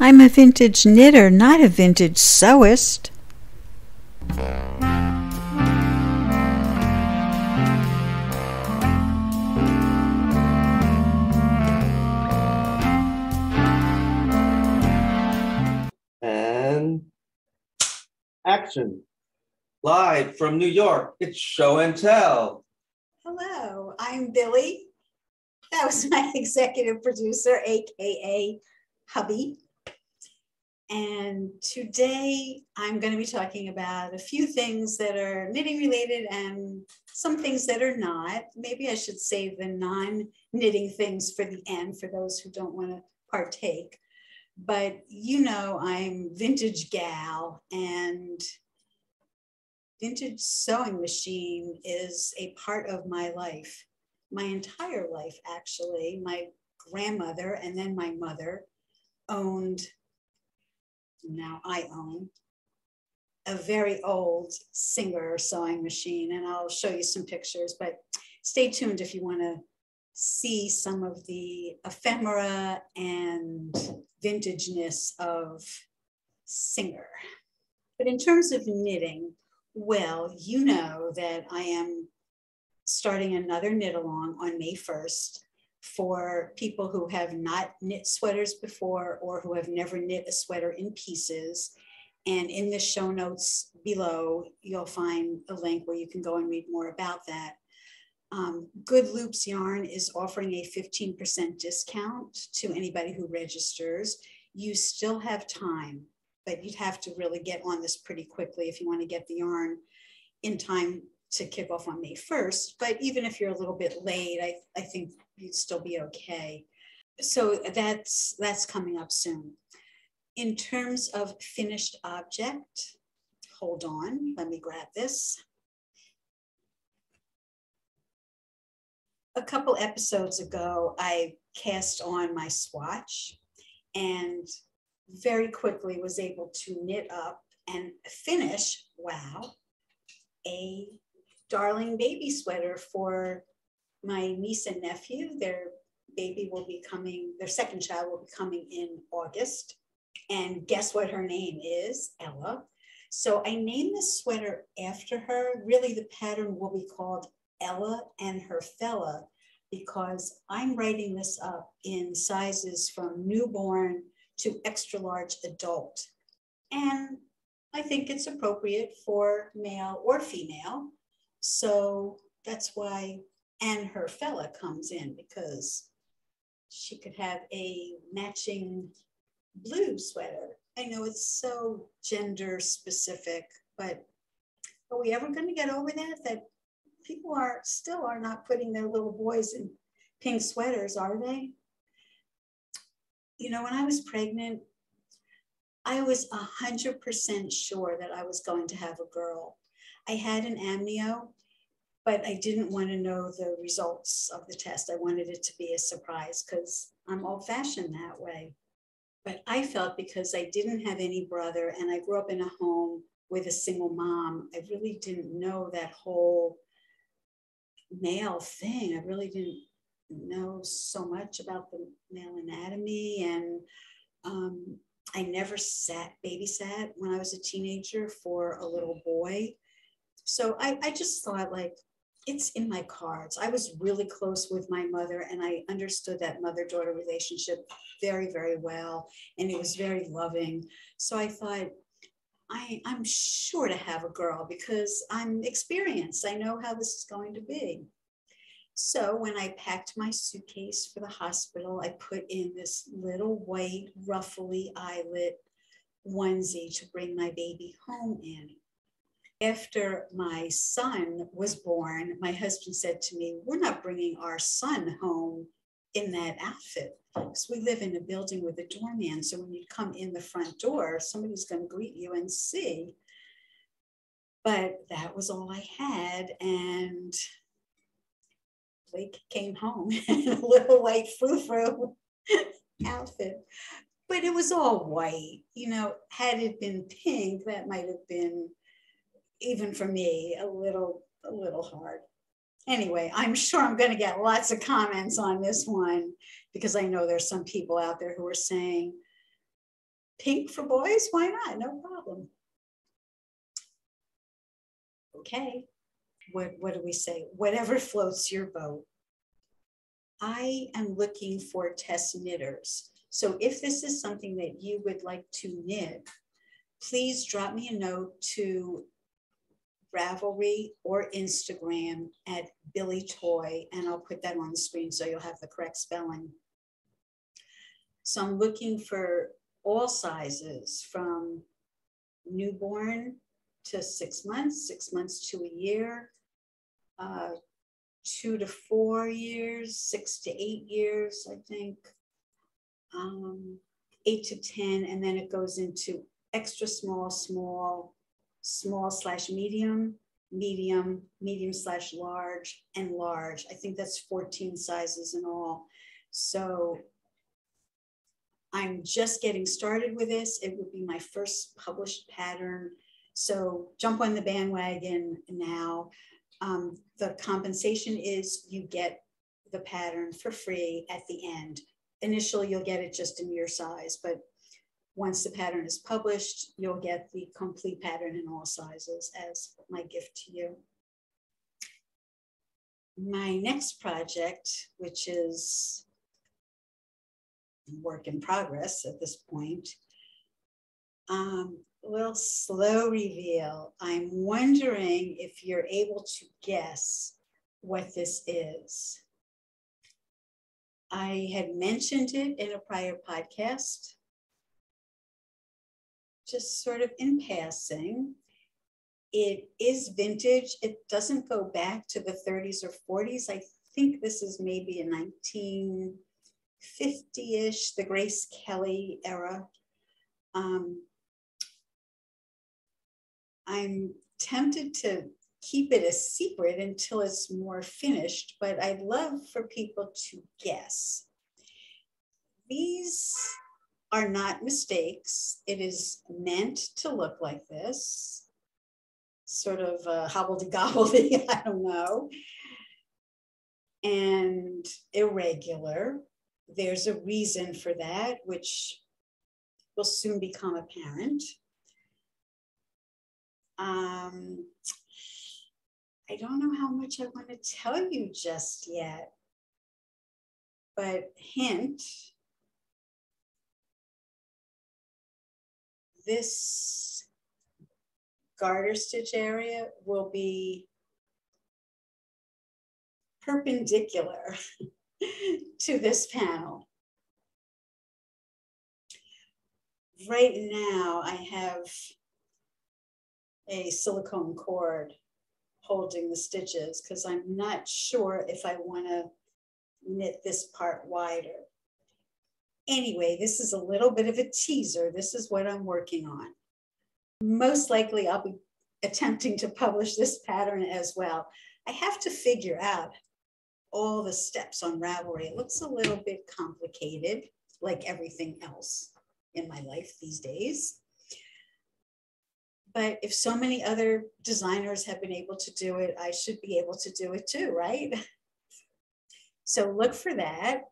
I'm a vintage knitter, not a vintage sewist. And action. Live from New York, it's Show and Tell. Hello, I'm Billy. That was my executive producer, AKA hubby. And today I'm going to be talking about a few things that are knitting related and some things that are not. Maybe I should save the non-knitting things for the end for those who don't want to partake. But you know, I'm vintage gal, and vintage sewing machine is a part of my life. My entire life, actually. My grandmother and then my mother owned, now I own, a very old Singer sewing machine, and I'll show you some pictures, but stay tuned if you want to see some of the ephemera and vintageness of Singer. But in terms of knitting, well, you know that I am starting another knit along on May 1st for people who have not knit sweaters before or who have never knit a sweater in pieces. And in the show notes below, you'll find a link where you can go and read more about that. Good Loops Yarn is offering a 15% discount to anybody who registers. You still have time, but you'd have to really get on this pretty quickly if you want to get the yarn in time to kick off on May 1st. But even if you're a little bit late, I think you'd still be okay. So that's coming up soon. In terms of finished object, hold on, let me grab this. A couple episodes ago, I cast on my swatch and very quickly was able to knit up and finish, wow, a darling baby sweater for my niece and nephew. Their baby will be coming, their second child will be coming in August. And guess what her name is? Ella. So I named this sweater after her. Really, the pattern will be called Ella and Her Fella, because I'm writing this up in sizes from newborn to extra large adult. And I think it's appropriate for male or female. So that's why and her fella comes in, because she could have a matching blue sweater. I know it's so gender specific, but are we ever going to get over that people still are not putting their little boys in pink sweaters, are they? You know, when I was pregnant, I was 100% sure that I was going to have a girl. I had an amnio, but I didn't want to know the results of the test. I wanted it to be a surprise because I'm old-fashioned that way. But I felt, because I didn't have any brother and I grew up in a home with a single mom, I really didn't know that whole male thing. I really didn't know so much about the male anatomy, and I never babysat when I was a teenager for a little boy. So I just thought, like, it's in my cards. I was really close with my mother, and I understood that mother-daughter relationship very, very well. And it was very loving. So I thought, I'm sure to have a girl because I'm experienced. I know how this is going to be. So when I packed my suitcase for the hospital, I put in this little white ruffly eyelet onesie to bring my baby home in. After my son was born, my husband said to me, we're not bringing our son home in that outfit, because we live in a building with a doorman. So when you come in the front door, somebody's going to greet you and see. But that was all I had. And Blake came home in a little white frou-frou outfit. But it was all white. You know, had it been pink, that might have been, even for me, a little hard. Anyway, I'm sure I'm going to get lots of comments on this one, because I know there's some people out there who are saying, Pink for boys? Why not? No problem. Okay. What do we say? Whatever floats your boat. I am looking for test knitters. So if this is something that you would like to knit, please drop me a note to Ravelry or Instagram at billietoy, and I'll put that on the screen so you'll have the correct spelling. So I'm looking for all sizes from newborn to 6 months, 6 months to a year, 2 to 4 years, 6 to 8 years, I think, 8 to 10, and then it goes into extra small, small, small/medium, medium/large, and large. I think that's 14 sizes in all. So I'm just getting started with this. It would be my first published pattern. So jump on the bandwagon now. The compensation is you get the pattern for free at the end. Initially, you'll get it just in your size, but once the pattern is published, you'll get the complete pattern in all sizes as my gift to you. My next project, which is work in progress at this point, a little slow reveal. I'm wondering if you're able to guess what this is. I had mentioned it in a prior podcast, just sort of in passing. It is vintage. It doesn't go back to the 30s or 40s. I think this is maybe a 1950-ish, the Grace Kelly era. I'm tempted to keep it a secret until it's more finished, but I'd love for people to guess. These are not mistakes. It is meant to look like this, sort of hobbledy-gobbledy, I don't know, and irregular. There's a reason for that, which will soon become apparent. I don't know how much I want to tell you just yet, but hint, this garter stitch area will be perpendicular to this panel. Right now, I have a silicone cord holding the stitches because I'm not sure if I want to knit this part wider. Anyway, this is a little bit of a teaser. This is what I'm working on. Most likely I'll be attempting to publish this pattern as well. I have to figure out all the steps on Ravelry. It looks a little bit complicated, like everything else in my life these days. But if so many other designers have been able to do it, I should be able to do it too, right? So look for that.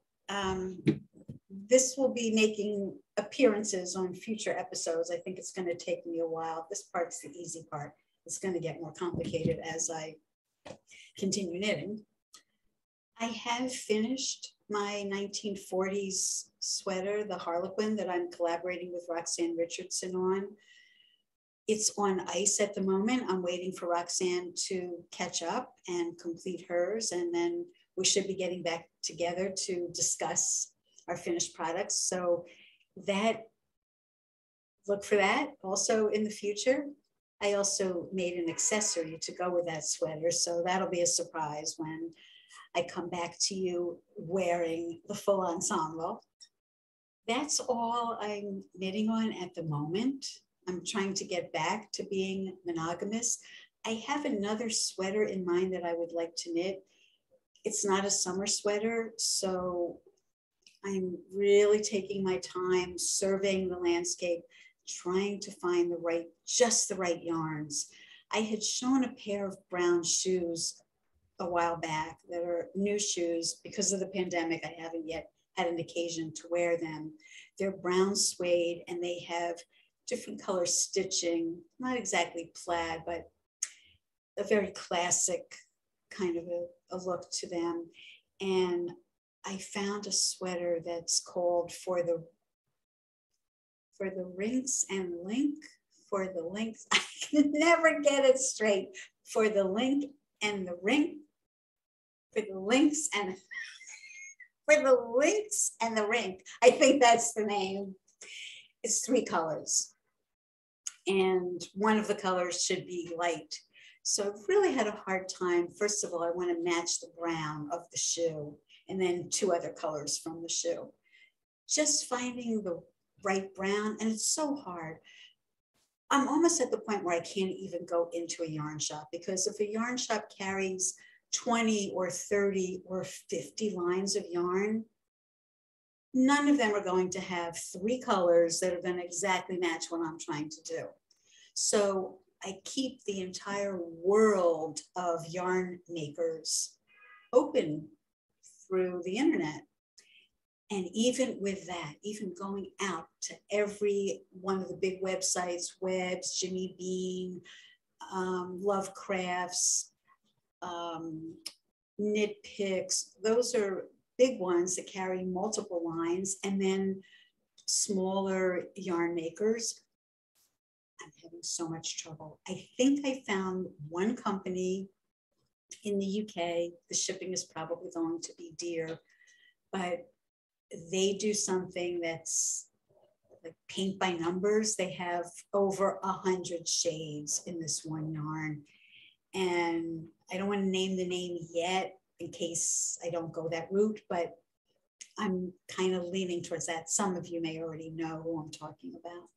This will be making appearances on future episodes. I think it's going to take me a while. This part's the easy part. It's going to get more complicated as I continue knitting. I have finished my 1940s sweater, the Harlequin, that I'm collaborating with Roxanne Richardson on. It's on ice at the moment. I'm waiting for Roxanne to catch up and complete hers, and then we should be getting back together to discuss our finished products. So that, look for that also in the future. I also made an accessory to go with that sweater, so that'll be a surprise when I come back to you wearing the full ensemble. That's all I'm knitting on at the moment. I'm trying to get back to being monogamous. I have another sweater in mind that I would like to knit. It's not a summer sweater, so I'm really taking my time surveying the landscape, trying to find the right, just the right yarns. I had shown a pair of brown shoes a while back that are new shoes. Because of the pandemic, I haven't yet had an occasion to wear them. they're brown suede and they have different color stitching, not exactly plaid, but a very classic kind of a look to them. And I found a sweater that's called for the rinks and link, for the links. I can never get it straight. For the link and the rink, for the links and for the links and the rink. I think that's the name. It's 3 colors. And one of the colors should be light. So I've really had a hard time. First of all, I want to match the brown of the shoe and then 2 other colors from the shoe. Just finding the right brown, and it's so hard. I'm almost at the point where I can't even go into a yarn shop, because if a yarn shop carries 20 or 30 or 50 lines of yarn, none of them are going to have 3 colors that are going to exactly match what I'm trying to do. So I keep the entire world of yarn makers open through the internet. And even with that, even going out to every one of the big websites, Webs, Jimmy Bean, Love Crafts, Knit Picks, those are big ones that carry multiple lines, and then smaller yarn makers. I'm having so much trouble. I think I found one company in the UK. The shipping is probably going to be dear, but they do something that's like paint by numbers. They have over 100 shades in this one yarn. And I don't want to name the name yet in case I don't go that route, but I'm kind of leaning towards that. Some of you may already know who I'm talking about.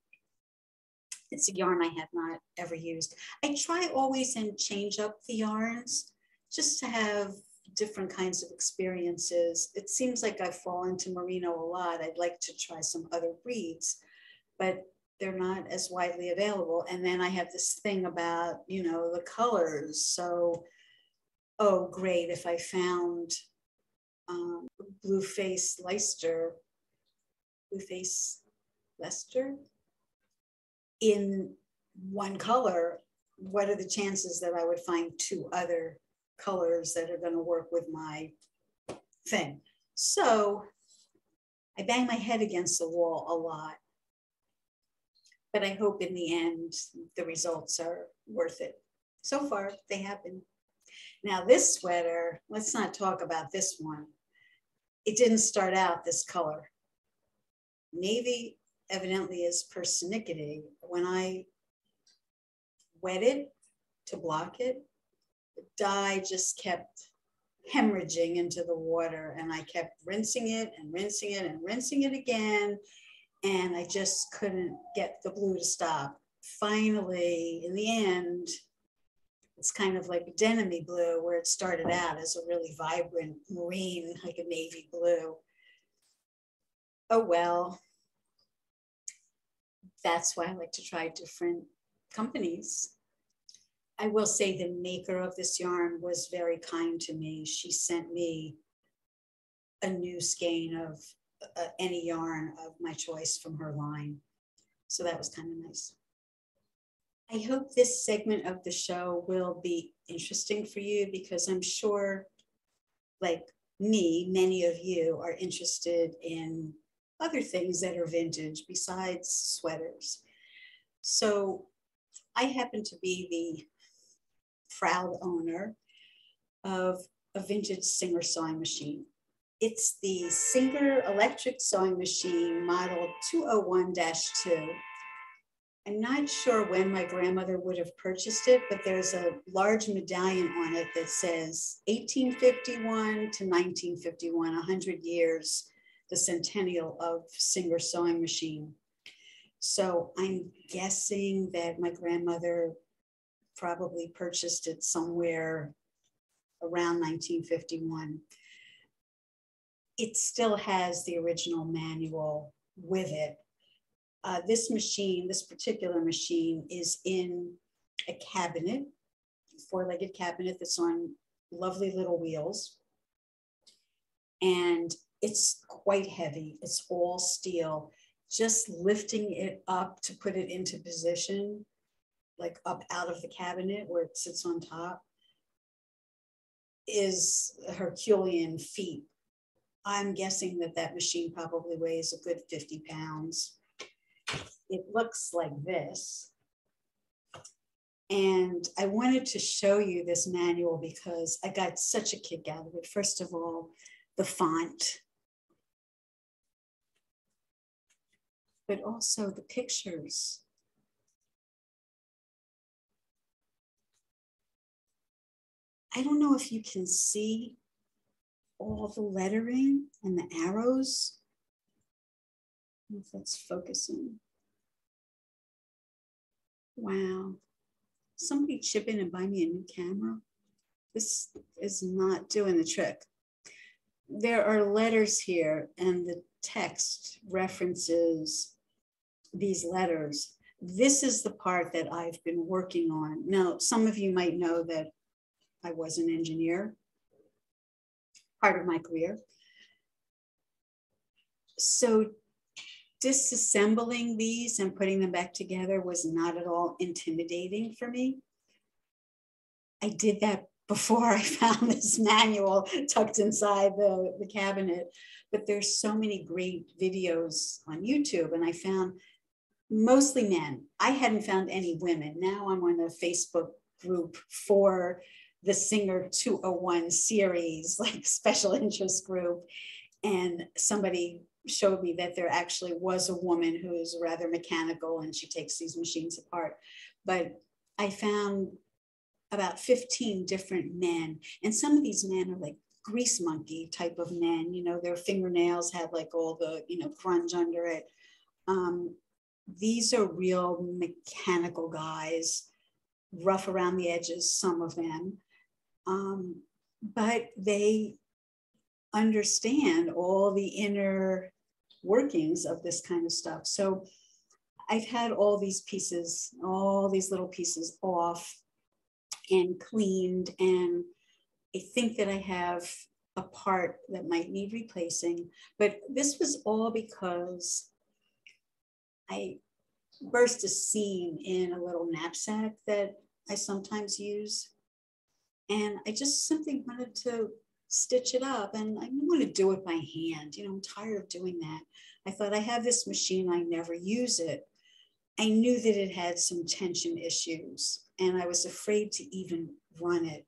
It's a yarn I have not ever used. I try always and change up the yarns just to have different kinds of experiences. It seems like I fall into merino a lot. I'd like to try some other breeds, but they're not as widely available. And then I have this thing about, you know, the colors. So, oh, great, if I found Blueface Leicester in one color, what are the chances that I would find 2 other colors that are going to work with my thing? So I bang my head against the wall a lot, but I hope in the end the results are worth it. So far they have been. Now this sweater, let's not talk about this one. It didn't start out this color. Navy evidently is persnickety. When I wet it to block it, the dye just kept hemorrhaging into the water, and I kept rinsing it and rinsing it and rinsing it again, and I just couldn't get the blue to stop. Finally, in the end, it's kind of like a denim-y blue, where it started out as a really vibrant marine, like a navy blue. Oh well, that's why I like to try different companies. I will say the maker of this yarn was very kind to me. She sent me a new skein of any yarn of my choice from her line. So that was kind of nice. I hope this segment of the show will be interesting for you, because I'm sure, like me, many of you are interested in other things that are vintage besides sweaters. So I happen to be the proud owner of a vintage Singer sewing machine. It's the Singer electric sewing machine model 201-2. I'm not sure when my grandmother would have purchased it, but there's a large medallion on it that says 1851 to 1951, 100 years, the centennial of Singer sewing machine. So I'm guessing that my grandmother probably purchased it somewhere around 1951. It still has the original manual with it. This machine, this particular machine, is in a cabinet, four-legged cabinet that's on lovely little wheels. And it's quite heavy. It's all steel. just lifting it up to put it into position, like up out of the cabinet where it sits on top, is a Herculean feat. I'm guessing that that machine probably weighs a good 50 pounds. It looks like this. And I wanted to show you this manual because I got such a kick out of it. First of all, the font, but also the pictures. I don't know if you can see all the lettering and the arrows. I don't know if that's focusing. Wow. Somebody chip in and buy me a new camera. This is not doing the trick. There are letters here and the text references these letters. This is the part that I've been working on. Now, some of you might know that I was an engineer, part of my career. So disassembling these and putting them back together was not at all intimidating for me. I did that before I found this manual tucked inside the cabinet, but there's so many great videos on YouTube, and I found mostly men. I hadn't found any women. Now I'm on a Facebook group for the Singer 201 series, like special interest group. And somebody showed me that there actually was a woman who is rather mechanical and she takes these machines apart. But I found about 15 different men. And some of these men are like grease monkey type of men, you know, their fingernails had like all the, you know, grunge under it. These are real mechanical guys, rough around the edges, some of them. But they understand all the inner workings of this kind of stuff. So I've had all these pieces, all these little pieces off and cleaned. And I think that I have a part that might need replacing, but this was all because I burst a seam in a little knapsack that I sometimes use. And I just simply wanted to stitch it up, and I didn't want to do it by hand. You know, I'm tired of doing that. I thought, I have this machine, I never use it. I knew that it had some tension issues and I was afraid to even run it.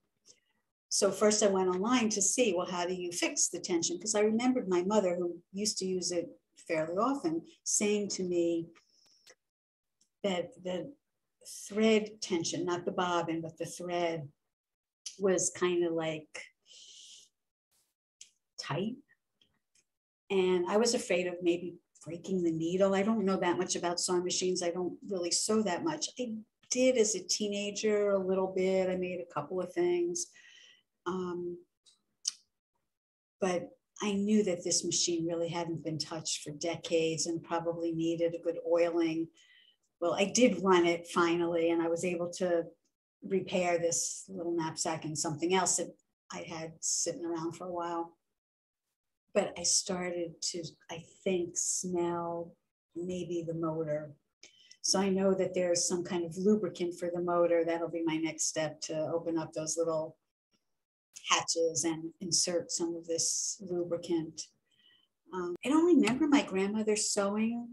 So first I went online to see, well, how do you fix the tension? Because I remembered my mother, who used to use it fairly often, saying to me that the thread tension, not the bobbin, but the thread, was kind of like tight. And I was afraid of maybe breaking the needle. I don't know that much about sewing machines. I don't really sew that much. I did as a teenager a little bit. I made a couple of things. But I knew that this machine really hadn't been touched for decades and probably needed a good oiling. Well, I did run it finally, and I was able to repair this little knapsack and something else that I had sitting around for a while. But I started to, I think, smell maybe the motor. So I know that there's some kind of lubricant for the motor. That'll be my next step, to open up those little hatches and insert some of this lubricant. I don't remember my grandmother sewing,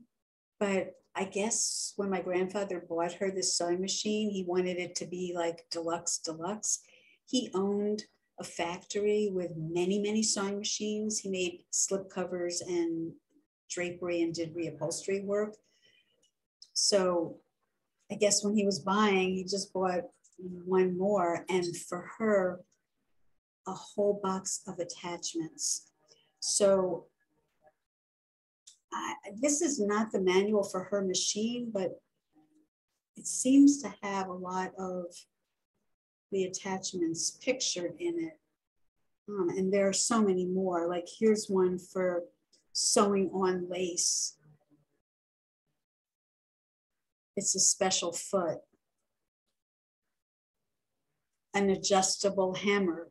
but I guess when my grandfather bought her this sewing machine, he wanted it to be like deluxe. He owned a factory with many, many sewing machines. He made slip covers and drapery and did reupholstery work. So I guess when he was buying, he just bought one more, and for her, a whole box of attachments. So this is not the manual for her machine, but it seems to have a lot of the attachments pictured in it. And there are so many more. Like here's one for sewing on lace. It's a special foot. An adjustable hammer.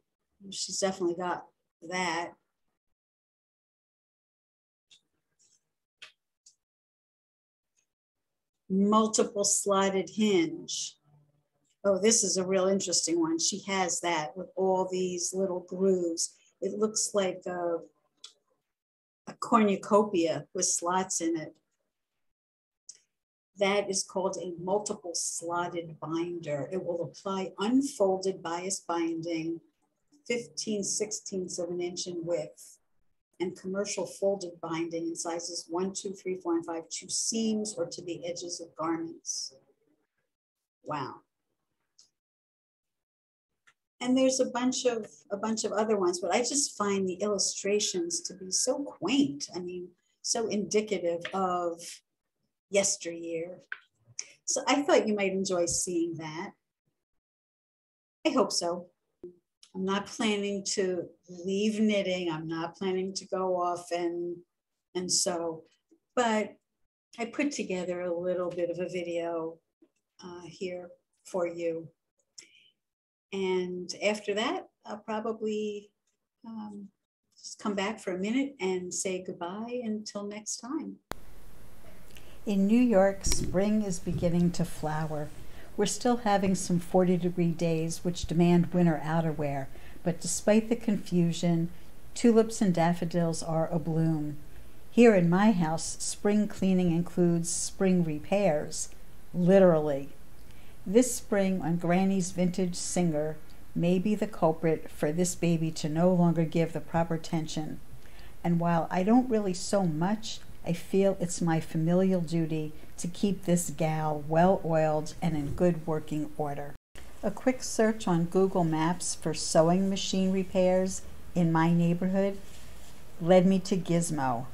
She's definitely got that. multiple slotted hinge. Oh, this is a real interesting one. She has that with all these little grooves. It looks like a cornucopia with slots in it. That is called a multiple slotted binder. It will apply unfolded bias binding, 15/16 of an inch in width, and commercial folded binding in sizes 1, 2, 3, 4, and 5 to seams or to the edges of garments. Wow. And there's a bunch of other ones, but I just find the illustrations to be so quaint. I mean, so indicative of yesteryear. So I thought you might enjoy seeing that. I hope so. I'm not planning to leave knitting. I'm not planning to go off and sew, but I put together a little bit of a video here for you. And after that, I'll probably just come back for a minute and say goodbye until next time. In New York, spring is beginning to flower. We're still having some 40-degree days which demand winter outerwear, but despite the confusion, tulips and daffodils are abloom. Here in my house, spring cleaning includes spring repairs, literally. This spring on Granny's vintage Singer may be the culprit for this baby to no longer give the proper attention. And while I don't really sew much, I feel it's my familial duty to keep this gal well-oiled and in good working order. A quick search on Google Maps for sewing machine repairs in my neighborhood led me to Gizmo,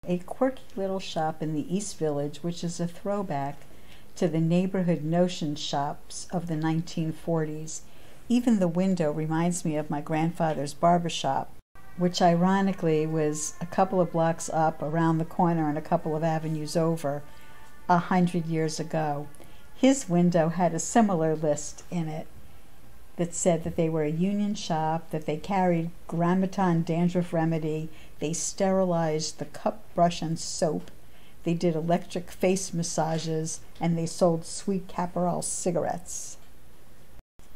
a quirky little shop in the East Village which is a throwback to the neighborhood notion shops of the 1940s. Even the window reminds me of my grandfather's barber shop, which ironically was a couple of blocks up, around the corner, and a couple of avenues over 100 years ago. His window had a similar list in it that said that they were a union shop, that they carried Grammaton dandruff remedy, they sterilized the cup, brush, and soap, they did electric face massages, and they sold sweet Schiaparelli cigarettes.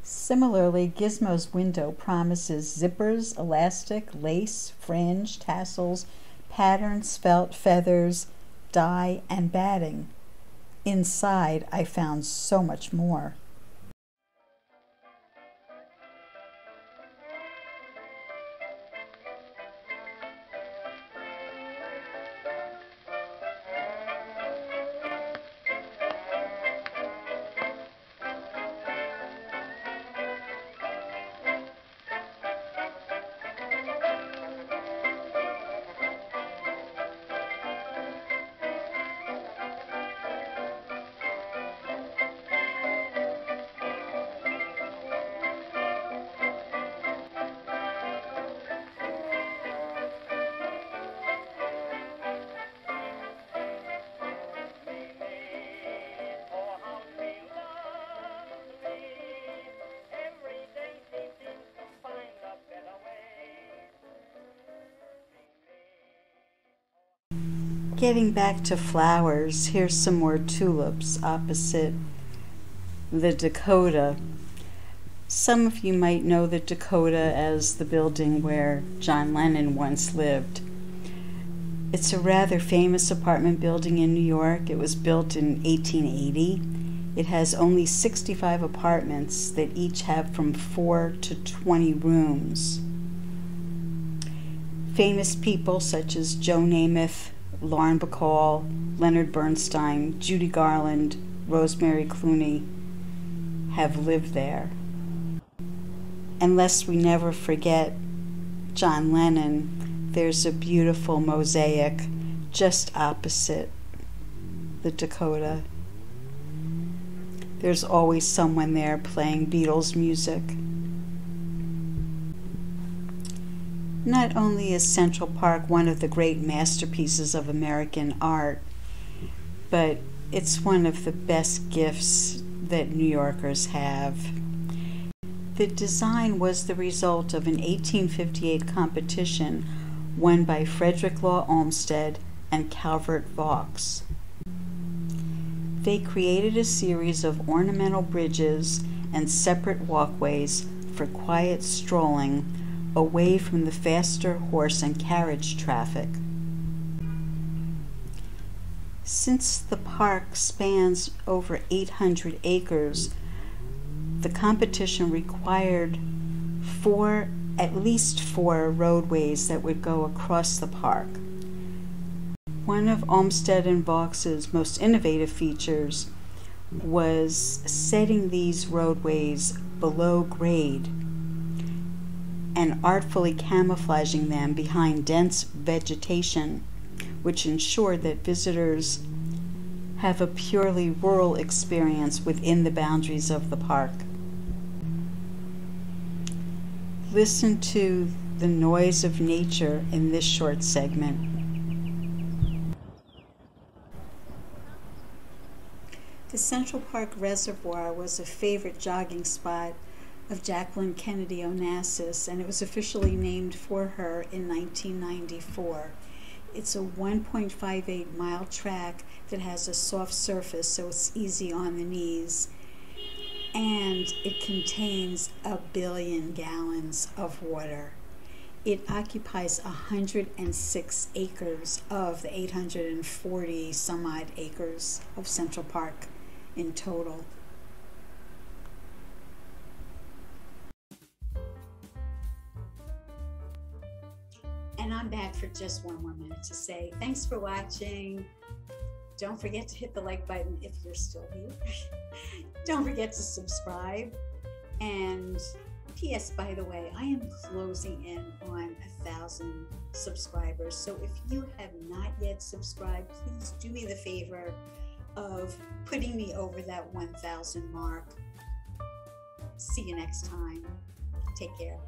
Similarly, Gizmo's window promises zippers, elastic, lace, fringe, tassels, patterns, felt, feathers, dye, and batting. Inside, I found so much more. Getting back to flowers, here's some more tulips opposite the Dakota. Some of you might know the Dakota as the building where John Lennon once lived. It's a rather famous apartment building in New York. It was built in 1880. It has only 65 apartments that each have from 4 to 20 rooms. Famous people such as Joe Namath, Lauren Bacall, Leonard Bernstein, Judy Garland, Rosemary Clooney have lived there. And lest we never forget John Lennon, there's a beautiful mosaic just opposite the Dakota. There's always someone there playing Beatles music. Not only is Central Park one of the great masterpieces of American art, but it's one of the best gifts that New Yorkers have. The design was the result of an 1858 competition won by Frederick Law Olmsted and Calvert Vaux. They created a series of ornamental bridges and separate walkways for quiet strolling away from the faster horse and carriage traffic. Since the park spans over 800 acres, the competition required at least four roadways that would go across the park. One of Olmsted and Vaux's most innovative features was setting these roadways below grade and artfully camouflaging them behind dense vegetation, which ensured that visitors have a purely rural experience within the boundaries of the park. Listen to the noise of nature in this short segment. The Central Park Reservoir was a favorite jogging spot of Jacqueline Kennedy Onassis, and it was officially named for her in 1994. It's a 1.58-mile track that has a soft surface, so it's easy on the knees, and it contains 1 billion gallons of water. It occupies 106 acres of the 840 some odd acres of Central Park in total. And I'm back for just one more minute to say thanks for watching. Don't forget to hit the like button if you're still here. Don't forget to subscribe. And P.S. by the way, I am closing in on 1,000 subscribers. So if you have not yet subscribed, please do me the favor of putting me over that 1,000 mark. See you next time. Take care.